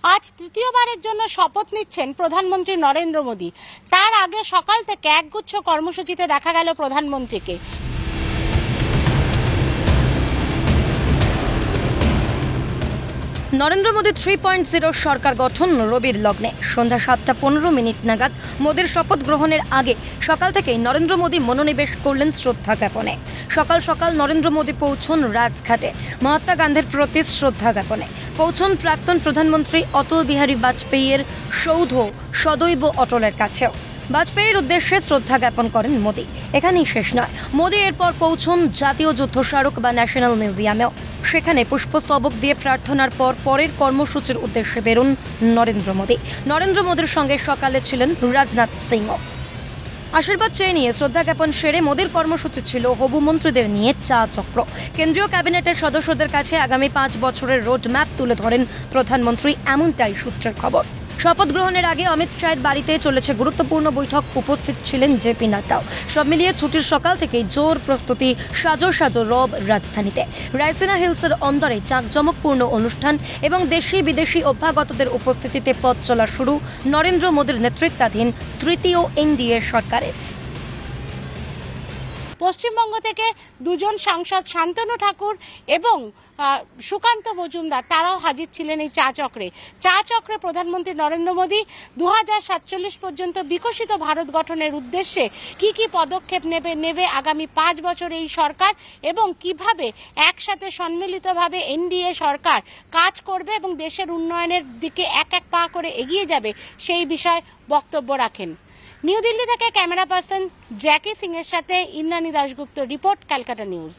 আজ তৃতীয়বারের জন্য শপথ নিচ্ছেন প্রধানমন্ত্রী নরেন্দ্র মোদী। তার আগে সকাল থেকে একগুচ্ছ কর্মসূচিতে দেখা গেল প্রধানমন্ত্রীকে। নরেন্দ্র মোদী 3.0 সরকার গঠন রবির লগ্নে সন্ধ্যা 7:15 নাগাদ মোদীর শপথ গ্রহণের আগে সকাল থেকেই নরেন্দ্র মোদী মনোনিবেশ করলেন শ্রদ্ধা জ্ঞাপনে। সকাল সকাল নরেন্দ্র মোদী পৌঁছন রাজঘাটে মহাত্মা গান্ধীর প্রতি শ্রদ্ধা জ্ঞাপনে। পৌঁছন প্রাক্তন প্রধানমন্ত্রী অটল বিহারী বাজপেয়ীর সৌধ সদৈব অটলের কাছেও। বাজপেয়ীর উদ্দেশ্যে শ্রদ্ধা জ্ঞাপন করেন মোদী। এখানেই শেষ নয়, মোদী এরপর পৌঁছন জাতীয় যুদ্ধ স্মারক বা ন্যাশনাল মিউজিয়ামেও। সেখানে পুষ্পস্তবক দিয়ে প্রার্থনার পর পরের কর্মসূচির উদ্দেশ্যে বেরোন নরেন্দ্র মোদী। নরেন্দ্র মোদীর সঙ্গে সকালে ছিলেন রাজনাথ সিংও। আশীর্বাদ চেয়ে নিয়ে শ্রদ্ধা জ্ঞাপন সেরে মোদীর কর্মসূচি ছিল হবু মন্ত্রীদের নিয়ে চা চক্র। কেন্দ্রীয় ক্যাবিনেটের সদস্যদের কাছে আগামী 5 বছরের রোড ম্যাপ তুলে ধরেন প্রধানমন্ত্রী, এমনটাই সূত্রের খবর। শপথ গ্রহণের আগে অমিত শাহের বাড়িতে চলেছে গুরুত্বপূর্ণ বৈঠক, উপস্থিত ছিলেন জেপি নাড্ডাও। সব মিলিয়ে ছুটির সকাল থেকেই জোর প্রস্তুতি, সাজো সাজো রব রাজধানীতে। রাইসিনা হিলসের অন্দরে জাঁকজমকপূর্ণ অনুষ্ঠান এবং দেশি বিদেশি অভ্যাগতদের উপস্থিতিতে পথ চলা শুরু নরেন্দ্র মোদীর নেতৃত্বাধীন তৃতীয় এনডিএ সরকারের। পশ্চিমবঙ্গ থেকে দুজন সাংসদ শান্তনু ঠাকুর এবং সুকান্ত মজুমদার তারাও হাজির ছিলেন এই চা চক্রে। চা চক্রে প্রধানমন্ত্রী নরেন্দ্র মোদী 2047 পর্যন্ত বিকশিত ভারত গঠনের উদ্দেশ্যে কি কি পদক্ষেপ নেবে আগামী 5 বছর এই সরকার এবং কিভাবে একসাথে সম্মিলিতভাবে এনডিএ সরকার কাজ করবে এবং দেশের উন্নয়নের দিকে এক এক পা করে এগিয়ে যাবে সেই বিষয়ে বক্তব্য রাখেন। নিউ দিল্লি থেকে ক্যামেরা পার্সন জ্যাকি সিং এর সাথে ইন্দ্রাণী দাশগুপ্ত রিপোর্ট, ক্যালকাটা নিউজ।